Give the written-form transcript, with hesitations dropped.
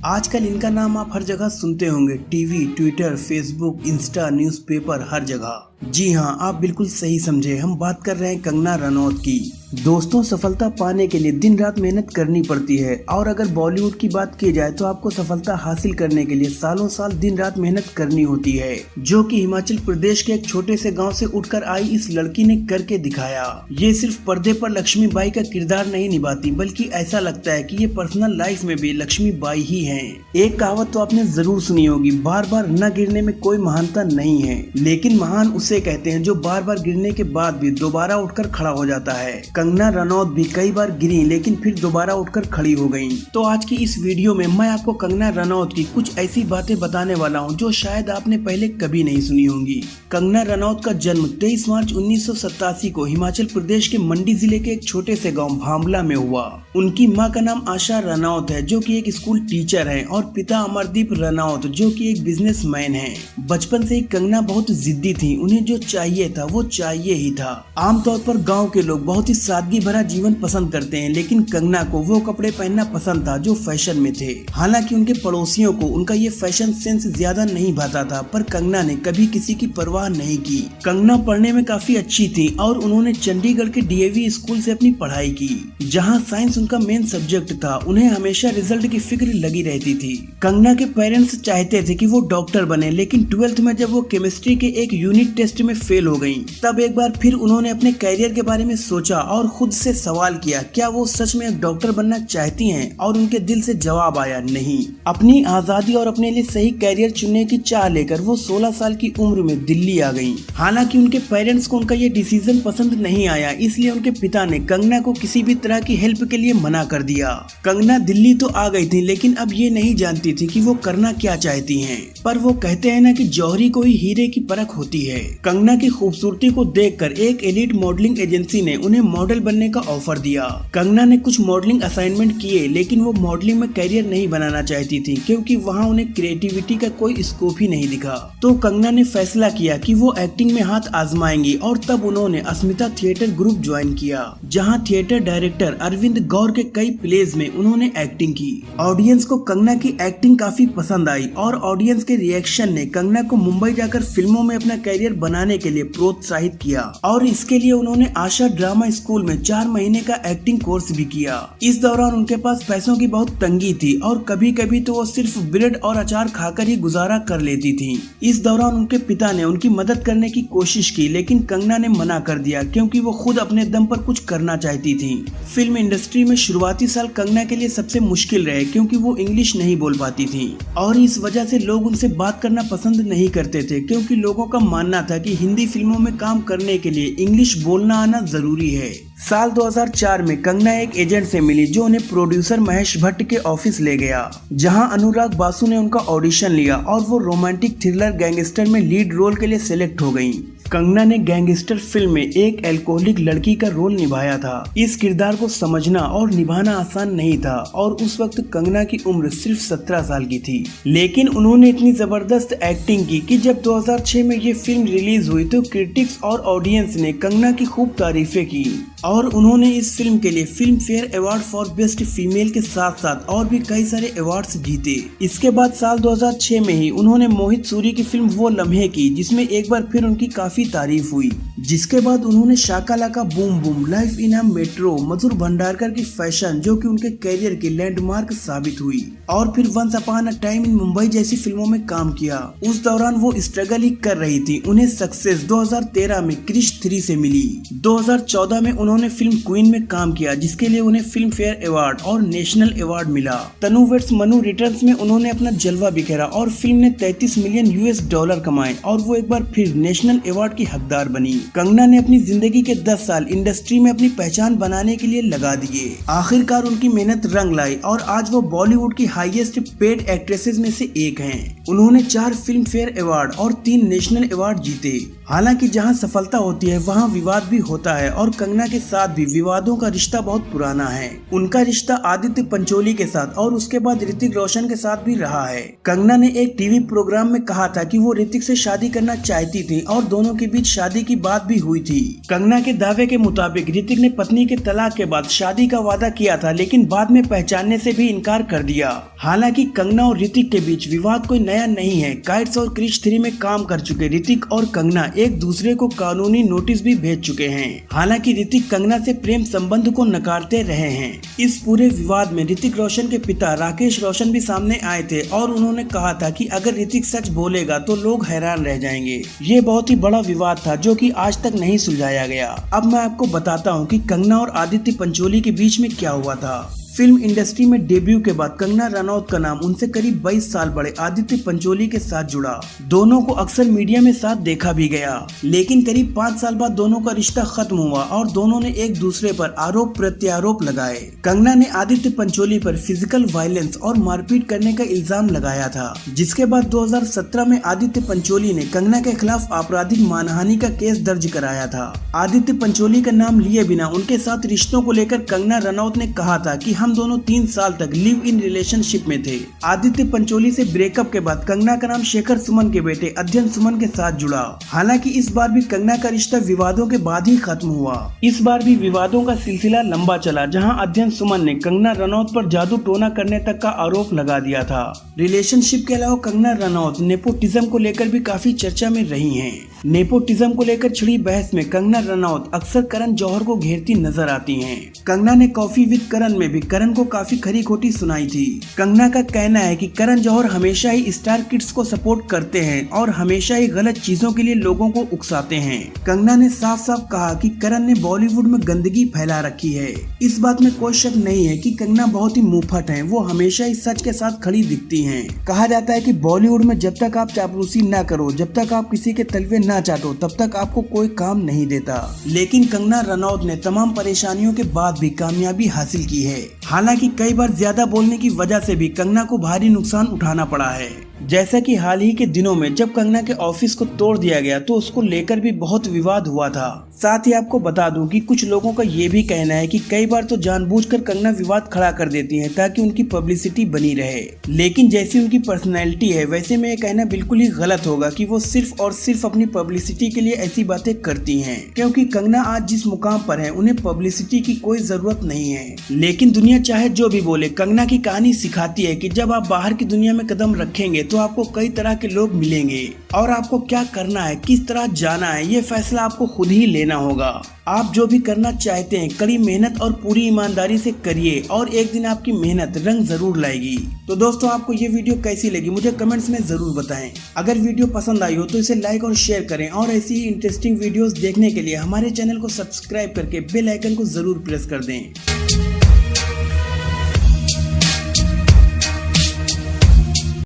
आजकल इनका नाम आप हर जगह सुनते होंगे, TV, Twitter, Facebook, Insta, newspaper, हर जगह। जी हाँ, आप बिल्कुल सही समझे, हम बात कर रहे हैं कंगना रनौत की। दोस्तों, सफलता पाने के लिए दिन रात मेहनत करनी पड़ती है और अगर बॉलीवुड की बात की जाए तो आपको सफलता हासिल करने के लिए सालों साल दिन रात मेहनत करनी होती है, जो कि हिमाचल प्रदेश के एक छोटे से गांव से उठकर आई इस लड़की ने करके दिखाया। ये सिर्फ पर्दे पर लक्ष्मीबाई का किरदार नहीं निभाती, बल्कि ऐसा लगता है कि ये पर्सनल लाइफ में भी लक्ष्मीबाई ही हैं। एक कहावत तो आपने जरूर सुनी होगी, बार बार न गिरने में कोई महानता नहीं है, लेकिन महान उसे कहते हैं जो बार बार गिरने के बाद भी दोबारा उठकर खड़ा हो जाता है। कंगना रनौत भी कई बार गिरी, लेकिन फिर दोबारा उठकर खड़ी हो गयी। तो आज की इस वीडियो में मैं आपको कंगना रनौत की कुछ ऐसी बातें बताने वाला हूँ जो शायद आपने पहले कभी नहीं सुनी होंगी। कंगना रनौत का जन्म 23 मार्च 1987 को हिमाचल प्रदेश के मंडी जिले के एक छोटे से गाँव भांबला में हुआ। उनकी माँ का नाम आशा रनौत है, जो कि एक स्कूल टीचर है, और पिता अमरदीप रनौत, जो कि एक बिजनेसमैन है। बचपन से ही कंगना बहुत जिद्दी थी, उन्हें जो चाहिए था वो चाहिए ही था। आमतौर पर गांव के लोग बहुत ही सादगी भरा जीवन पसंद करते हैं, लेकिन कंगना को वो कपड़े पहनना पसंद था जो फैशन में थे। हालांकि उनके पड़ोसियों को उनका ये फैशन सेंस ज्यादा नहीं भाता था, पर कंगना ने कभी किसी की परवाह नहीं की। कंगना पढ़ने में काफी अच्छी थी और उन्होंने चंडीगढ़ के डीएवी स्कूल से अपनी पढ़ाई की, जहाँ साइंस उनका मेन सब्जेक्ट था। उन्हें हमेशा रिजल्ट की फिक्र लगी रहती थी। कंगना के पेरेंट्स चाहते थे कि वो डॉक्टर बने, लेकिन 12th में जब वो केमिस्ट्री के एक यूनिट टेस्ट में फेल हो गयी, तब एक बार फिर उन्होंने अपने कैरियर के बारे में सोचा और खुद से सवाल किया, क्या वो सच में एक डॉक्टर बनना चाहती हैं? और उनके दिल से जवाब आया, नहीं। अपनी आजादी और अपने लिए सही कैरियर चुनने की चाह लेकर वो 16 साल की उम्र में दिल्ली आ गयी। हालांकि उनके पेरेंट्स को उनका ये डिसीजन पसंद नहीं आया, इसलिए उनके पिता ने कंगना को किसी भी तरह की हेल्प के लिए मना कर दिया। कंगना दिल्ली तो आ गई थी, लेकिन अब ये नहीं जानती थी कि वो करना क्या चाहती हैं। पर वो कहते हैं ना कि जौहरी को ही हीरे की परख होती है। कंगना की खूबसूरती को देखकर एक एलिट मॉडलिंग एजेंसी ने उन्हें मॉडल बनने का ऑफर दिया। कंगना ने कुछ मॉडलिंग असाइनमेंट किए, लेकिन वो मॉडलिंग में करियर नहीं बनाना चाहती थी, क्योंकि वहाँ उन्हें क्रिएटिविटी का कोई स्कोप ही नहीं दिखा। तो कंगना ने फैसला किया कि वो एक्टिंग में हाथ आजमाएंगी, और तब उन्होंने अस्मिता थिएटर ग्रुप ज्वाइन किया, जहाँ थिएटर डायरेक्टर अरविंद गौर के कई प्लेज में उन्होंने एक्टिंग की। ऑडियंस को कंगना की एक्टिंग काफी पसंद आई और ऑडियंस के रिएक्शन ने कंगना को मुंबई जाकर फिल्मों में अपना करियर बनाने के लिए प्रोत्साहित किया, और इसके लिए उन्होंने आशा ड्रामा स्कूल में 4 महीने का एक्टिंग कोर्स भी किया। इस दौरान उनके पास पैसों की बहुत तंगी थी और कभी कभी तो वो सिर्फ ब्रेड और अचार खाकर ही गुजारा कर लेती थी। इस दौरान उनके पिता ने उनकी मदद करने की कोशिश की, लेकिन कंगना ने मना कर दिया, क्योंकि वो खुद अपने दम पर कुछ करना चाहती थी। फिल्म इंडस्ट्री में शुरुआती साल कंगना के लिए सबसे मुश्किल रहे, क्योंकि वो इंग्लिश नहीं बोल पाती थी, और इस वजह से लोग उनसे बात करना पसंद नहीं करते थे, क्योंकि लोगों का मानना था कि हिंदी फिल्मों में काम करने के लिए इंग्लिश बोलना आना जरूरी है। साल 2004 में कंगना एक एजेंट से मिली, जो उन्हें प्रोड्यूसर महेश भट्ट के ऑफिस ले गया, जहां अनुराग बासु ने उनका ऑडिशन लिया और वो रोमांटिक थ्रिलर गैंगस्टर में लीड रोल के लिए सिलेक्ट हो गयी। कंगना ने गैंगस्टर फिल्म में एक अल्कोहलिक लड़की का रोल निभाया था। इस किरदार को समझना और निभाना आसान नहीं था, और उस वक्त कंगना की उम्र सिर्फ 17 साल की थी, लेकिन उन्होंने इतनी जबरदस्त एक्टिंग की कि जब 2006 में ये फिल्म रिलीज हुई तो क्रिटिक्स और ऑडियंस ने कंगना की खूब तारीफें की, और उन्होंने इस फिल्म के लिए film fair award for best female के साथ साथ और भी कई सारे अवार्ड्स जीते। इसके बाद साल 2006 में ही उन्होंने मोहित सूरी की फिल्म वो लम्हे की, जिसमें एक बार फिर उनकी काफी तारीफ हुई। जिसके बाद उन्होंने Shaka Laka Boom Boom, life in a metro, Madhur Bhandarkar की फैशन, जो कि उनके करियर की लैंडमार्क साबित हुई, और फिर once upon a time in Mumbai जैसी फिल्मों में काम किया। उस दौरान वो स्ट्रगल ही कर रही थी। उन्हें सक्सेस 2013 में क्रिश 3 से मिली। 2014 में उन्होंने फिल्म क्वीन में काम किया, जिसके लिए उन्हें फिल्म फेयर अवार्ड और नेशनल अवार्ड मिला। तनु वेड्स मनु रिटर्न्स में उन्होंने अपना जलवा बिखेरा और फिल्म ने $33 मिलियन कमाए, और वो एक बार फिर नेशनल अवार्ड की हकदार बनी। कंगना ने अपनी जिंदगी के 10 साल इंडस्ट्री में अपनी पहचान बनाने के लिए लगा दिए। आखिरकार उनकी मेहनत रंग लाई, और आज वो बॉलीवुड की हाईएस्ट पेड एक्ट्रेसेस में से एक हैं। उन्होंने 4 फिल्म फेयर अवार्ड और 3 नेशनल अवार्ड जीते। हालांकि जहां सफलता होती है वहां विवाद भी होता है और कंगना के साथ भी विवादों का रिश्ता बहुत पुराना है। उनका रिश्ता आदित्य पंचोली के साथ और उसके बाद ऋतिक रोशन के साथ भी रहा है। कंगना ने एक टीवी प्रोग्राम में कहा था कि वो ऋतिक से शादी करना चाहती थी और दोनों के बीच शादी की बात भी हुई थी। कंगना के दावे के मुताबिक ऋतिक ने पत्नी के तलाक के बाद शादी का वादा किया था, लेकिन बाद में पहचानने से भी इनकार कर दिया। हालांकि कंगना और ऋतिक के बीच विवाद कोई नया नहीं है। काइट्स और क्रिश 3 में काम कर चुके ऋतिक और कंगना एक दूसरे को कानूनी नोटिस भी भेज चुके हैं। हालांकि ऋतिक कंगना से प्रेम संबंध को नकारते रहे हैं। इस पूरे विवाद में ऋतिक रोशन के पिता राकेश रोशन भी सामने आए थे और उन्होंने कहा था कि अगर ऋतिक सच बोलेगा तो लोग हैरान रह जाएंगे। ये बहुत ही बड़ा विवाद था जो कि आज तक नहीं सुलझाया गया। अब मैं आपको बताता हूँ कि कंगना और आदित्य पंचोली के बीच में क्या हुआ था। फिल्म इंडस्ट्री में डेब्यू के बाद कंगना रनौत का नाम उनसे करीब 22 साल बड़े आदित्य पंचोली के साथ जुड़ा। दोनों को अक्सर मीडिया में साथ देखा भी गया, लेकिन करीब 5 साल बाद दोनों का रिश्ता खत्म हुआ और दोनों ने एक दूसरे पर आरोप प्रत्यारोप लगाए। कंगना ने आदित्य पंचोली पर फिजिकल वायलेंस और मारपीट करने का इल्जाम लगाया था, जिसके बाद 2017 में आदित्य पंचोली ने कंगना के खिलाफ आपराधिक मानहानि का केस दर्ज कराया था। आदित्य पंचोली का नाम लिए बिना उनके साथ रिश्तों को लेकर कंगना रनौत ने कहा था कि हम दोनों 3 साल तक लिव इन रिलेशनशिप में थे। आदित्य पंचोली से ब्रेकअप के बाद कंगना का नाम शेखर सुमन के बेटे अध्ययन सुमन के साथ जुड़ा। हालांकि इस बार भी कंगना का रिश्ता विवादों के बाद ही खत्म हुआ। इस बार भी विवादों का सिलसिला लंबा चला, जहां अध्ययन सुमन ने कंगना रनौत पर जादू टोना करने तक का आरोप लगा दिया था। रिलेशनशिप के अलावा कंगना रनौत नेपोटिज्म को लेकर भी काफी चर्चा में रही हैं। नेपोटिज्म को लेकर छिड़ी बहस में कंगना रनौत अक्सर करण जौहर को घेरती नजर आती हैं। कंगना ने कॉफी विद करण में भी करण को काफी खरी खोटी सुनाई थी। कंगना का कहना है कि करण जौहर हमेशा ही स्टार किड्स को सपोर्ट करते हैं और हमेशा ही गलत चीजों के लिए लोगों को उकसाते हैं। कंगना ने साफ साफ कहा कि करण ने बॉलीवुड में गंदगी फैला रखी है। इस बात में कोई शक नहीं है कि कंगना बहुत ही मुंहफट हैं। वो हमेशा ही सच के साथ खड़ी दिखती हैं। कहा जाता है कि बॉलीवुड में जब तक आप चापलूसी न करो, जब तक आप किसी के तलवे न चाटो, तब तक आपको कोई काम नहीं देता। लेकिन कंगना रनौत ने तमाम परेशानियों के बाद भी कामयाबी हासिल की है। हालांकि कई बार ज्यादा बोलने की वजह से भी कंगना को भारी नुकसान उठाना पड़ा है। जैसा कि हाल ही के दिनों में जब कंगना के ऑफिस को तोड़ दिया गया तो उसको लेकर भी बहुत विवाद हुआ था। साथ ही आपको बता दूं कि कुछ लोगों का ये भी कहना है कि कई बार तो जानबूझकर कंगना विवाद खड़ा कर देती हैं ताकि उनकी पब्लिसिटी बनी रहे। लेकिन जैसी उनकी पर्सनैलिटी है वैसे में ये कहना बिल्कुल ही गलत होगा कि वो सिर्फ और सिर्फ अपनी पब्लिसिटी के लिए ऐसी बातें करती हैं, क्योंकि कंगना आज जिस मुकाम पर है उन्हें पब्लिसिटी की कोई जरूरत नहीं है। लेकिन दुनिया चाहे जो भी बोले, कंगना की कहानी सिखाती है कि जब आप बाहर की दुनिया में कदम रखेंगे तो आपको कई तरह के लोग मिलेंगे और आपको क्या करना है, किस तरह जाना है, ये फैसला आपको खुद ही लेना होगा। आप जो भी करना चाहते हैं कड़ी मेहनत और पूरी ईमानदारी से करिए और एक दिन आपकी मेहनत रंग जरूर लाएगी। तो दोस्तों, आपको ये वीडियो कैसी लगी मुझे कमेंट्स में जरूर बताएं। अगर वीडियो पसंद आई हो तो इसे लाइक और शेयर करें और ऐसी ही इंटरेस्टिंग वीडियोस देखने के लिए हमारे चैनल को सब्सक्राइब करके बेल आइकन को जरूर प्रेस कर दें।